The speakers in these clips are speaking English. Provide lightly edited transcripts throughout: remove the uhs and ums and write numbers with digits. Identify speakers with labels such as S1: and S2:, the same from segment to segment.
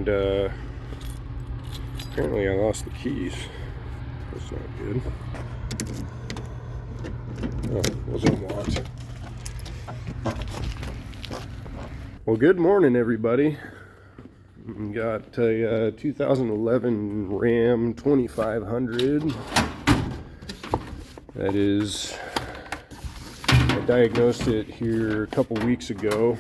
S1: and apparently I lost the keys. That's not good. Oh, wasn't locked. Well, good morning, everybody. Got a 2011 Ram 2500. That is, I diagnosed it here a couple weeks ago.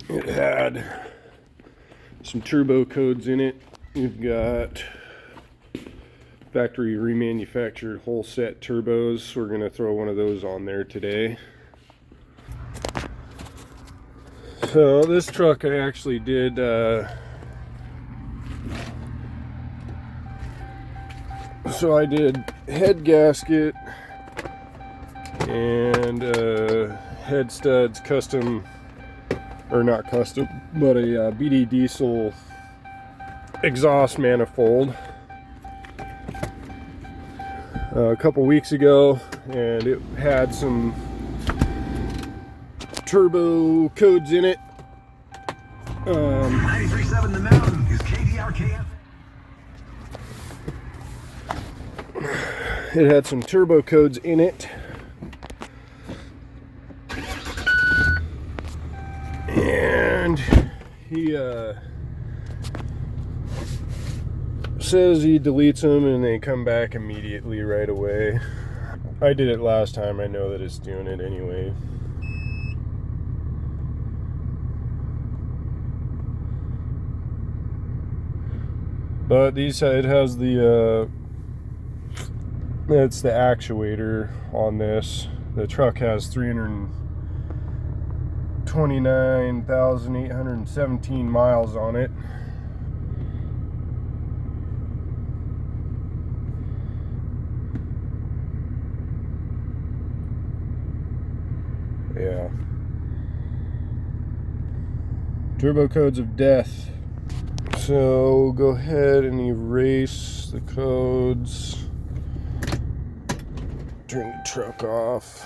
S1: It had some turbo codes in it. We've got factory remanufactured whole set turbos. We're going to throw one of those on there today. So this truck I actually did so I did head gasket and head studs, custom, or not custom, but a BD diesel exhaust manifold a couple weeks ago, and it had some turbo codes in it.
S2: 93.7 The Mountain is KDRKF.
S1: It had some turbo codes in it, and he says he deletes them and they come back immediately right away. I did it last time. I know that it's doing it anyway. But these, it has the it's the actuator on this. The truck has 329,817 miles on it. Yeah. Turbo codes of death. So go ahead and erase the codes. Turn the truck off.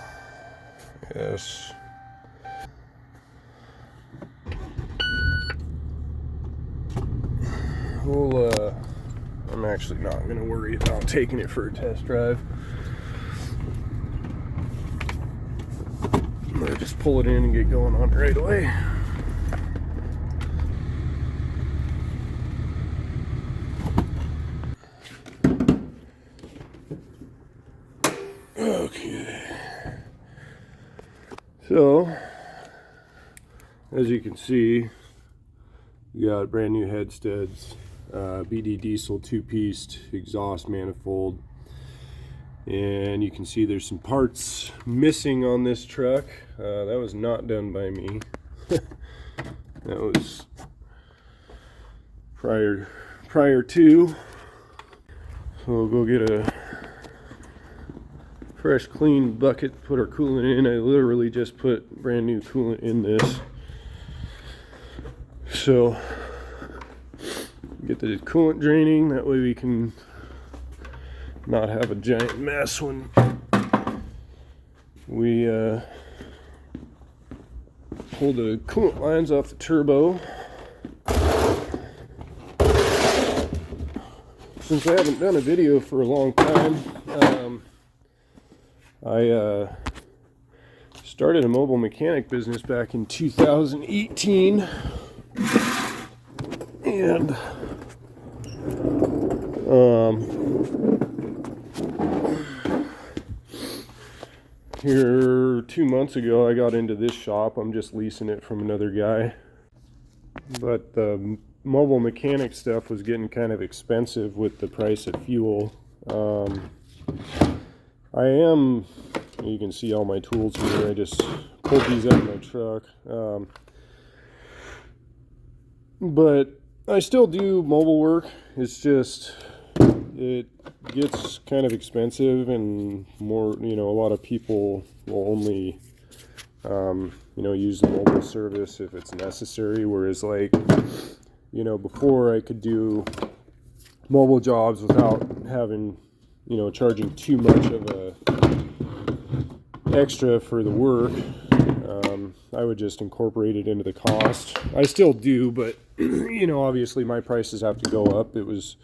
S1: Yes. We'll, I'm actually not going to worry about taking it for a test drive. I'm going to just pull it in and get going on it right away. Okay. So, as you can see, you got brand new head studs, BD diesel 2-piece exhaust manifold, and you can see there's some parts missing on this truck. That was not done by me. That was prior to. So we'll go get a fresh clean bucket, put our coolant in. I literally just put brand new coolant in this. So get the coolant draining, that way we can not have a giant mess when we pull the coolant lines off the turbo. Since I haven't done a video for a long time, I started a mobile mechanic business back in 2018, and here 2 months ago I got into this shop. I'm just leasing it from another guy, but the mobile mechanic stuff was getting kind of expensive with the price of fuel. You can see all my tools here. I just pulled these out of my truck. But I still do mobile work. It's just, it gets kind of expensive, and more, a lot of people will only, use the mobile service if it's necessary. Whereas, before I could do mobile jobs without having, charging too much of a extra for the work. I would just incorporate it into the cost. I still do, but you know, obviously my prices have to go up. It was,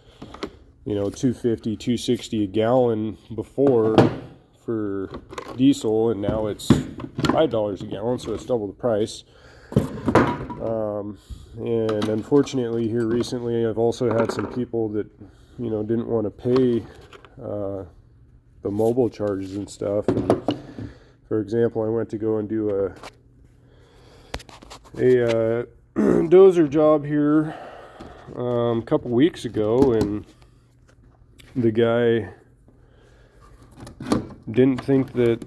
S1: you know, $2.50, $2.60 a gallon before for diesel, and now it's $5 a gallon, so it's double the price. And unfortunately here recently I've also had some people that, you know, didn't want to pay the mobile charges and stuff. And for example, I went to go and do a dozer job here a couple weeks ago, and the guy didn't think that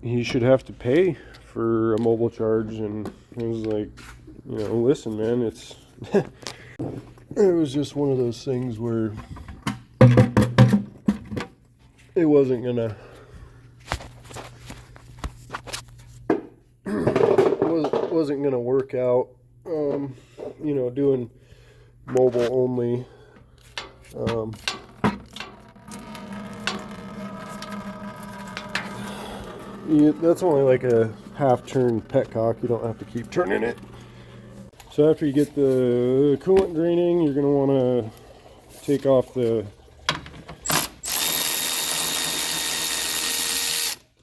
S1: he should have to pay for a mobile charge, and I was like, you know, listen, man, it's it was just one of those things where it wasn't gonna work out, you know, doing mobile only. Yeah, that's only like a half turn petcock. You don't have to keep turning it. So after you get the coolant draining, you're going to want to take off the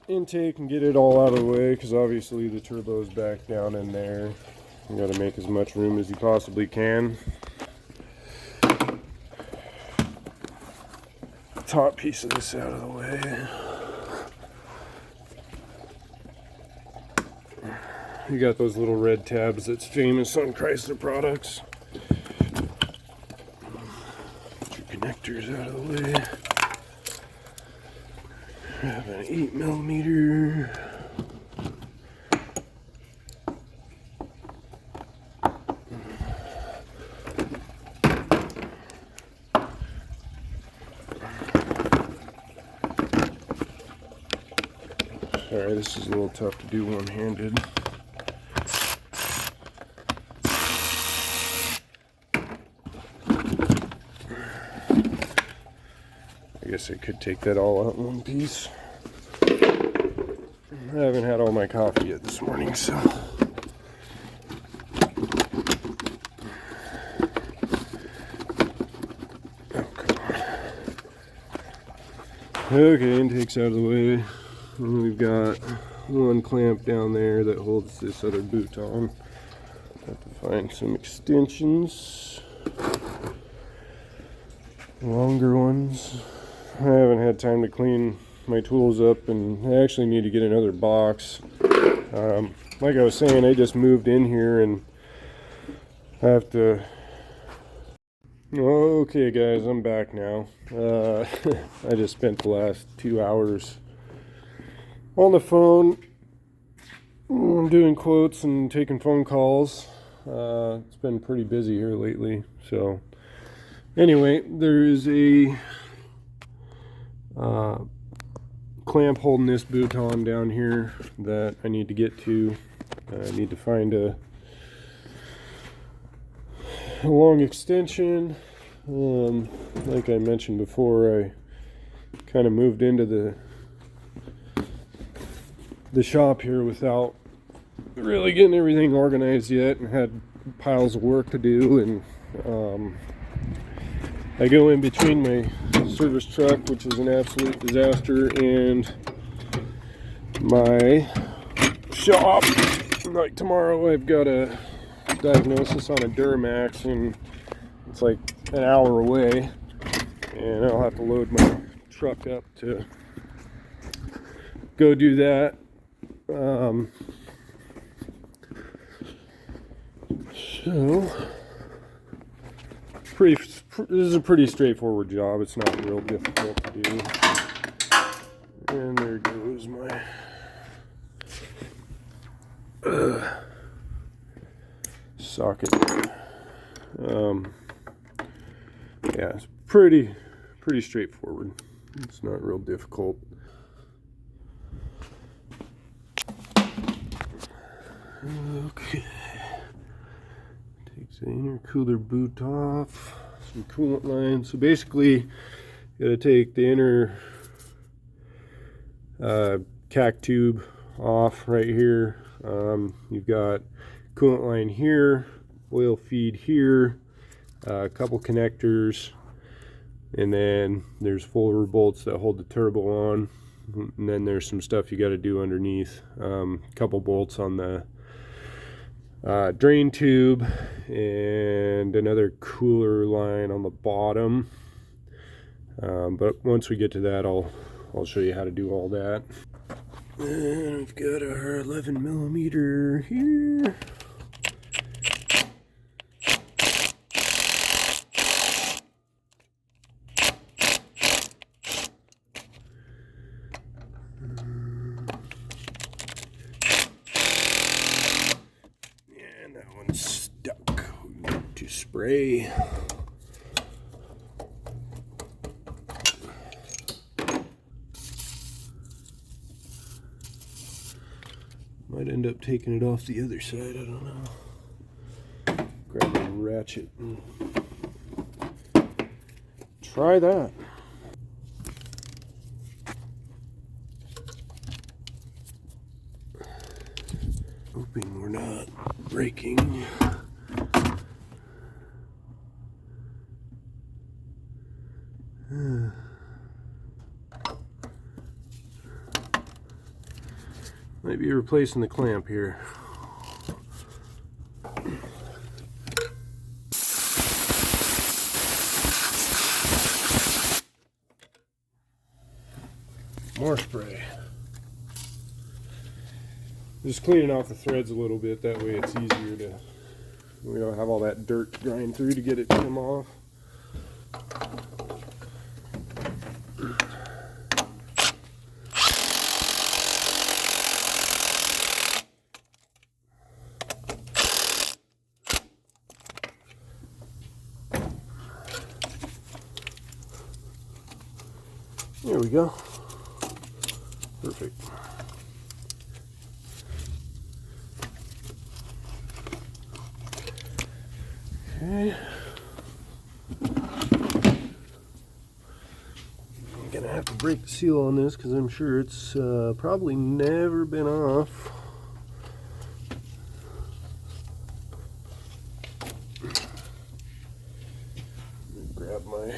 S1: intake and get it all out of the way, because obviously the turbo's back down in there. You got to make as much room as you possibly can. Top piece of this out of the way. You got those little red tabs that's famous on Chrysler products. Get your connectors out of the way. I have an 8mm. Sorry, this is a little tough to do one-handed. I guess I could take that all out in one piece. I haven't had all my coffee yet this morning, so. Oh, come on. Okay, intake's out of the way. And we've got one clamp down there that holds this other boot on. Have to find some extensions. Longer ones. I haven't had time to clean my tools up, and I actually need to get another box. Like I was saying, I just moved in here and I have to... Okay guys, I'm back now. I just spent the last 2 hours on the phone. I'm doing quotes and taking phone calls. It's been pretty busy here lately. So anyway, there is a clamp holding this boot on down here that I need to get to. I need to find a long extension. Like I mentioned before, I kind of moved into the shop here without really getting everything organized yet, and had piles of work to do. And I go in between my service truck, which is an absolute disaster, and my shop. Like tomorrow I've got a diagnosis on a Duramax, and it's like an hour away, and I'll have to load my truck up to go do that. So this is a pretty straightforward job. It's not real difficult to do. And there goes my socket. Yeah, it's pretty straightforward. It's not real difficult. Okay. Takes the intercooler boot off. Some coolant lines. So basically, you gotta take the inner cac tube off right here. You've got coolant line here, oil feed here, a couple connectors, and then there's 4 bolts that hold the turbo on, and then there's some stuff you got to do underneath. A couple bolts on the drain tube, and another cooler line on the bottom. But once we get to that, I'll show you how to do all that. And we've got our 11 millimeter here. And that one's stuck. We need to spray. Might end up taking it off the other side, I don't know. Grab a ratchet and try that. Hoping we're not breaking. Might be replacing the clamp here. More spray. Just cleaning off the threads a little bit, that way it's easier to, we don't have all that dirt to grind through to get it to come off. There we go. Perfect. Okay. I'm gonna have to break the seal on this because I'm sure it's probably never been off. Grab my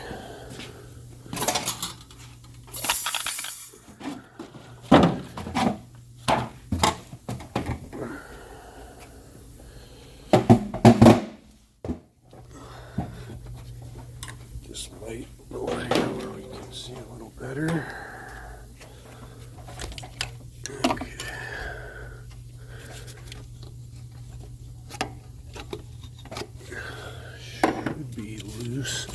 S1: light over here where we can see a little better. Okay. Should be loose.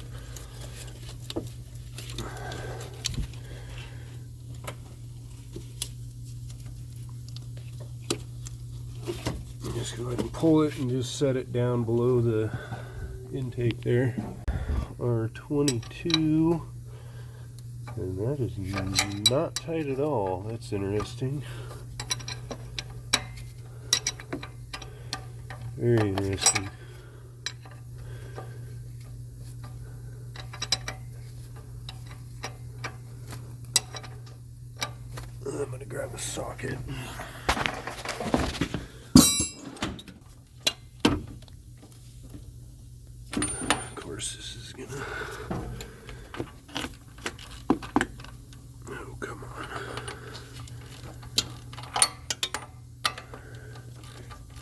S1: Just go ahead and pull it and just set it down below the intake there. R22, and that is not tight at all. That's interesting. Very interesting. I'm gonna grab a socket. Of course, this is gonna. Oh, come on.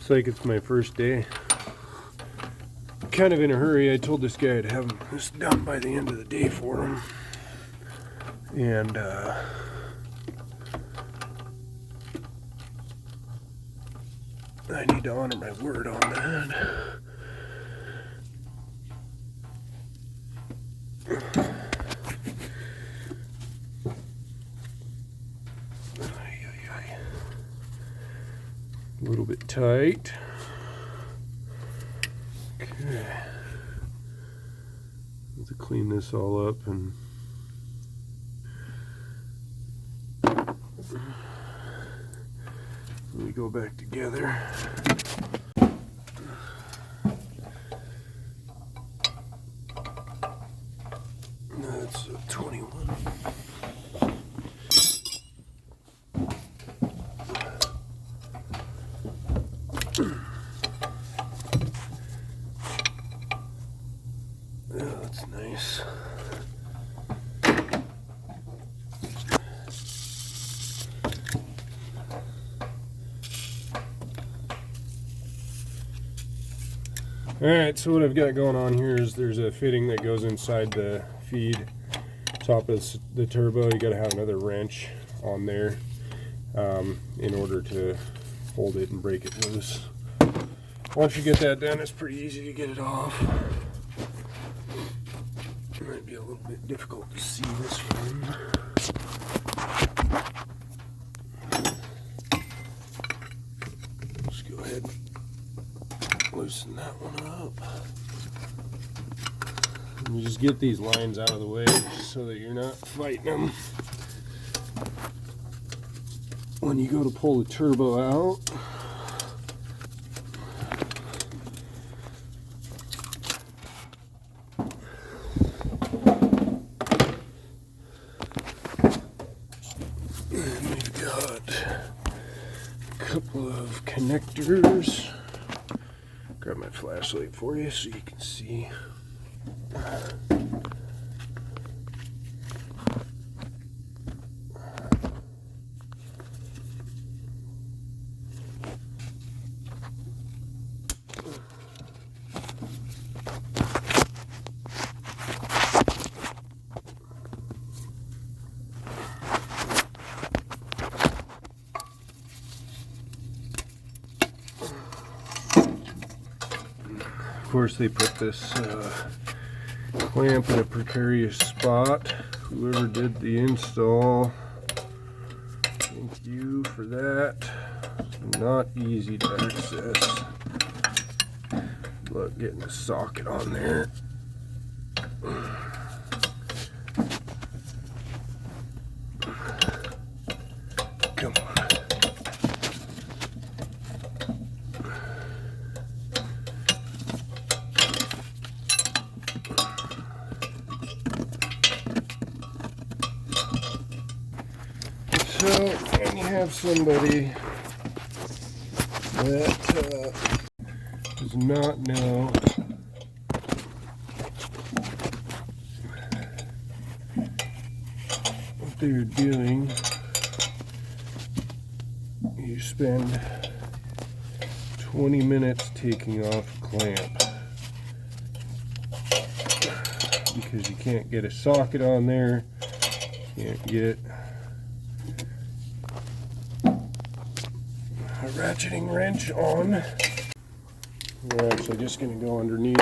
S1: It's like it's my first day. Kind of in a hurry. I told this guy I'd have this done by the end of the day for him. And I need to honor my word on that. A little bit tight. Okay. Let's clean this all up and we go back together. That's a 21. nice. Alright, so what I've got going on here is there's a fitting that goes inside the feed top of the turbo. You got to have another wrench on there in order to hold it and break it loose. Once you get that done, it's pretty easy to get it off. It might be a little bit difficult to see this one. Let's go ahead and loosen that one up. And you just get these lines out of the way so that you're not fighting them when you go to pull the turbo out. And we've got a couple of connectors. Grab my flashlight for you so you can see. Of course, they put this clamp in a precarious spot. Whoever did the install, thank you for that. It's not easy to access. Look, getting the socket on there. Come on. So, when you have somebody that does not know what they're doing, you spend 20 minutes taking off a clamp because you can't get a socket on there, can't get a ratcheting wrench on. We're actually just going to go underneath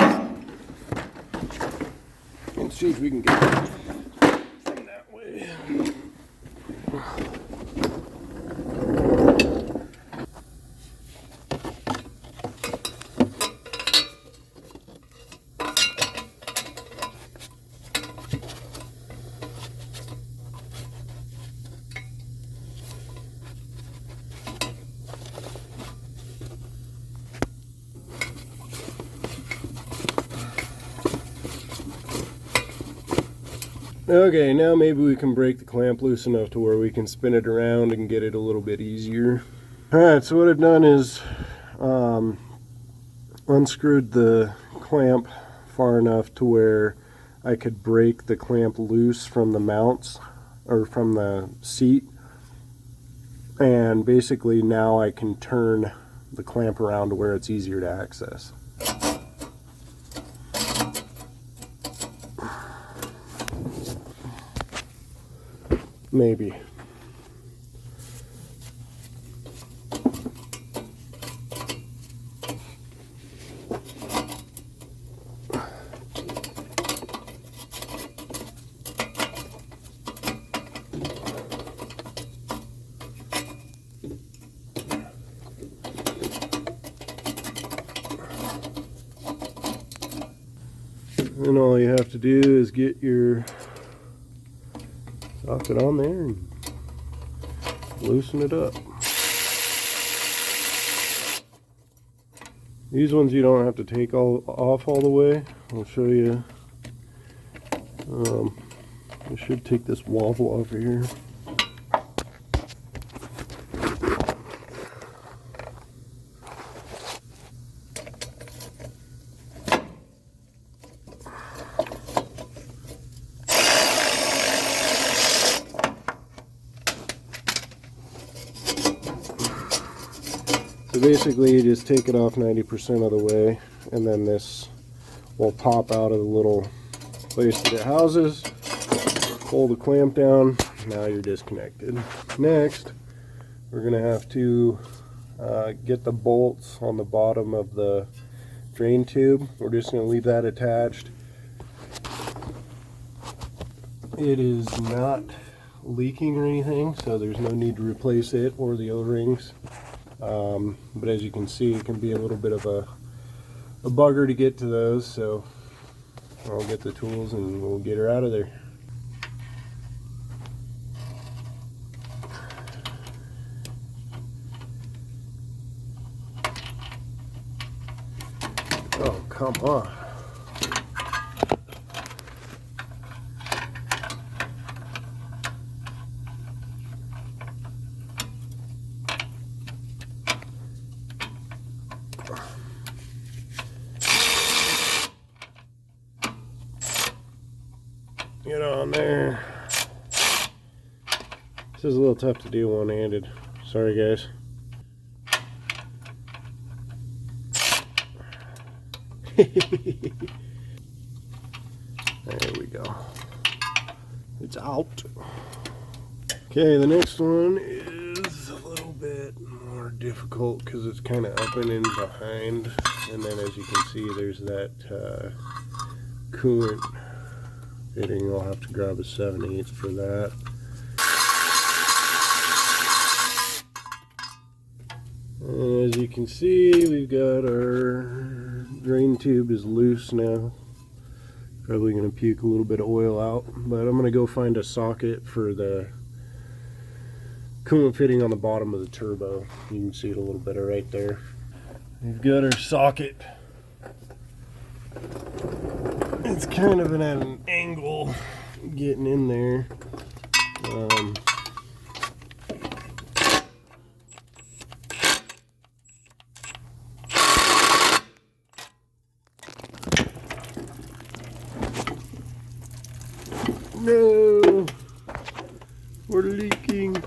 S1: and see if we can get it from that way. Okay, now maybe we can break the clamp loose enough to where we can spin it around and get it a little bit easier. Alright, so what I've done is unscrewed the clamp far enough to where I could break the clamp loose from the mounts, or from the seat. And basically now I can turn the clamp around to where it's easier to access. Maybe. And all you have to do is get your socket on there and loosen it up. These ones you don't have to take off all the way. I'll show you. I should take this wobble off of here. So basically you just take it off 90% of the way, and then this will pop out of the little place that it houses. Pull the clamp down, now you're disconnected. Next, we're going to have to get the bolts on the bottom of the drain tube. We're just going to leave that attached. It is not leaking or anything, so there's no need to replace it or the O-rings. But as you can see, it can be a little bit of a bugger to get to those, so I'll get the tools and we'll get her out of there. Oh, come on. Get on there. This is a little tough to do one-handed. Sorry, guys. There we go. It's out. Okay, the next one is a little bit more difficult because it's kind of up and in behind. And then as you can see, there's that coolant fitting. I'll have to grab a 7/8 for that. And as you can see, we've got our drain tube is loose now. Probably going to puke a little bit of oil out, but I'm going to go find a socket for the coolant fitting on the bottom of the turbo. You can see it a little better right there. We've got our socket. It's kind of at an angle getting in there. No, we're leaking.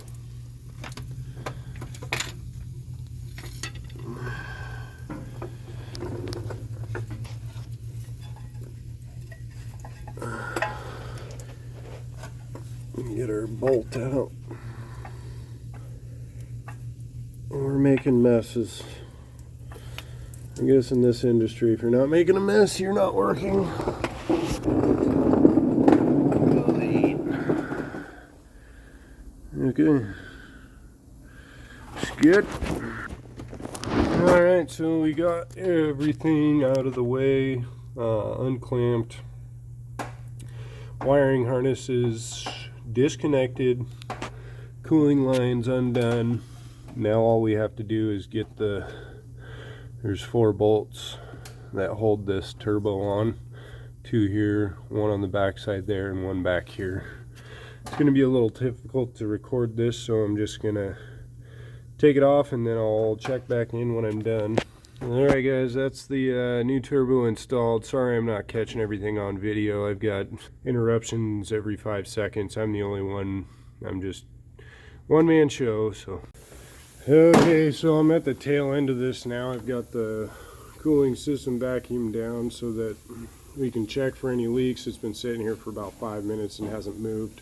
S1: Get our bolt out. We're making messes. I guess in this industry, if you're not making a mess, you're not working. Okay. Good. Alright, so we got everything out of the way, unclamped, wiring harnesses disconnected, cooling lines undone. Now all we have to do is get there's 4 bolts that hold this turbo on. 2 here, 1 on the back side there, and 1 back here. It's going to be a little difficult to record this, so I'm just going to take it off and then I'll check back in when I'm done. Alright guys, that's the new turbo installed. Sorry I'm not catching everything on video. I've got interruptions every 5 seconds. I'm the only one. I'm just one-man show, so. Okay, so I'm at the tail end of this now. I've got the cooling system vacuumed down so that we can check for any leaks. It's been sitting here for about 5 minutes and hasn't moved.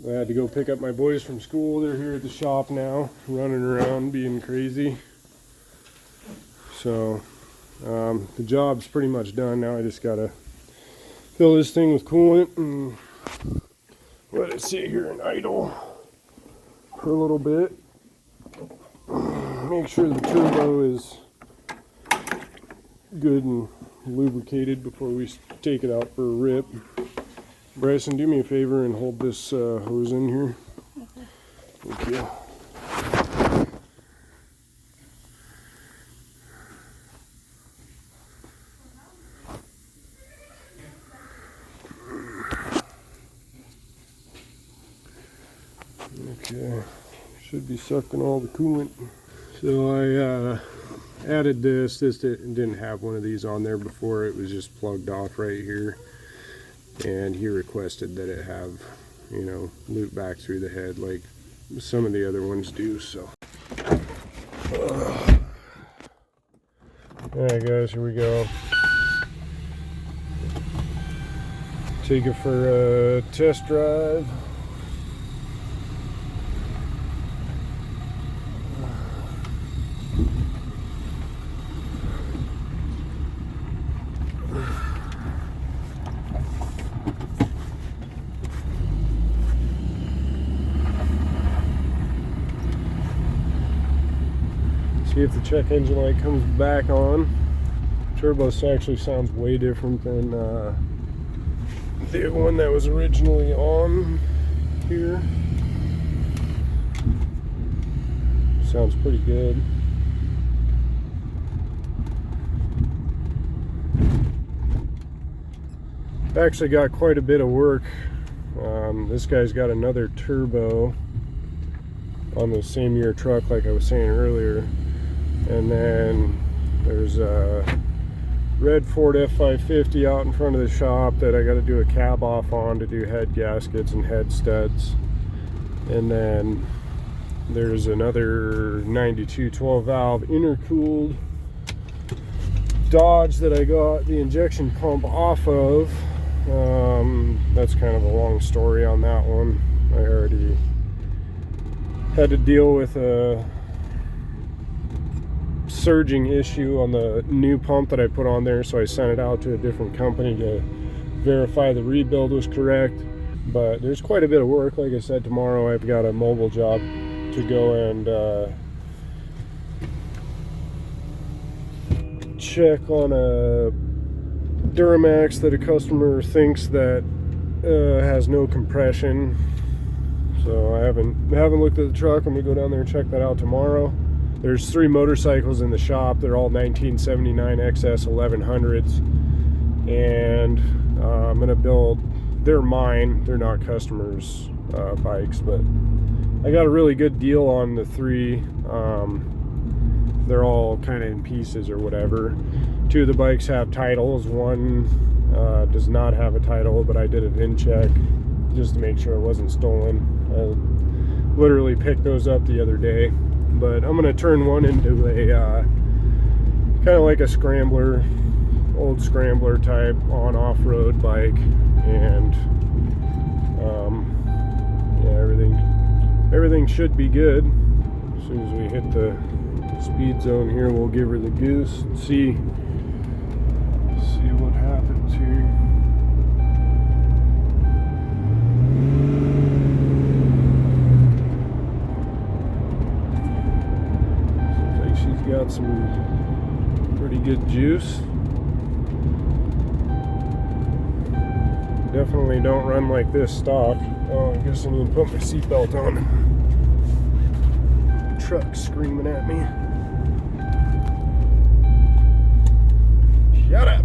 S1: I had to go pick up my boys from school. They're here at the shop now, running around being crazy. So the job's pretty much done now. I just gotta fill this thing with coolant and let it sit here and idle for a little bit. Make sure the turbo is good and lubricated before we take it out for a rip. Bryson, do me a favor and hold this hose in here. Thank you. Okay, should be sucking all the coolant. So I added this. This didn't have one of these on there before. It was just plugged off right here. And he requested that it have, you know, loop back through the head like some of the other ones do. So Alright guys, here we go. Take it for a test drive. See if the check engine light comes back on. Turbo actually sounds way different than the one that was originally on here. Sounds pretty good. I've actually got quite a bit of work. This guy's got another turbo on the same year truck like I was saying earlier. And then there's a red Ford F550 out in front of the shop that I got to do a cab off on to do head gaskets and head studs. And then there's another 92 12 valve intercooled Dodge that I got the injection pump off of. That's kind of a long story on that one. I already had to deal with a surging issue on the new pump that I put on there, so I sent it out to a different company to verify the rebuild was correct. But there's quite a bit of work. Like I said, tomorrow I've got a mobile job to go and check on a Duramax that a customer thinks that has no compression. So I haven't looked at the truck. I'm gonna go down there and check that out tomorrow. There's 3 motorcycles in the shop. They're all 1979 XS 1100s, and I'm gonna build. They're mine. They're not customers' bikes, but I got a really good deal on the 3. They're all kind of in pieces or whatever. 2 of the bikes have titles. One does not have a title, but I did a VIN check just to make sure it wasn't stolen. I literally picked those up the other day. But I'm gonna turn one into a kind of like a scrambler, old scrambler type on off-road bike, and yeah, everything should be good. As soon as we hit the speed zone here, we'll give her the goose and see what happens here. Got some pretty good juice. Definitely don't run like this stock. Oh, I guess I need to put my seatbelt on. Truck screaming at me. Shut up.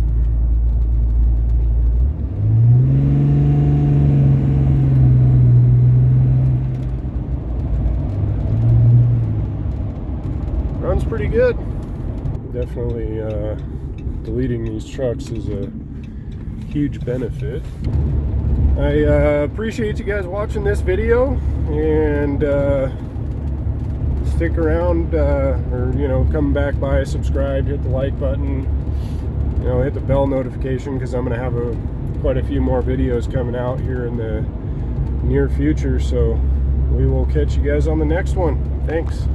S1: Runs pretty good. Definitely deleting these trucks is a huge benefit. I appreciate you guys watching this video, and stick around, or come back by, subscribe, hit the like button, hit the bell notification, because I'm going to have quite a few more videos coming out here in the near future. So we will catch you guys on the next one. Thanks.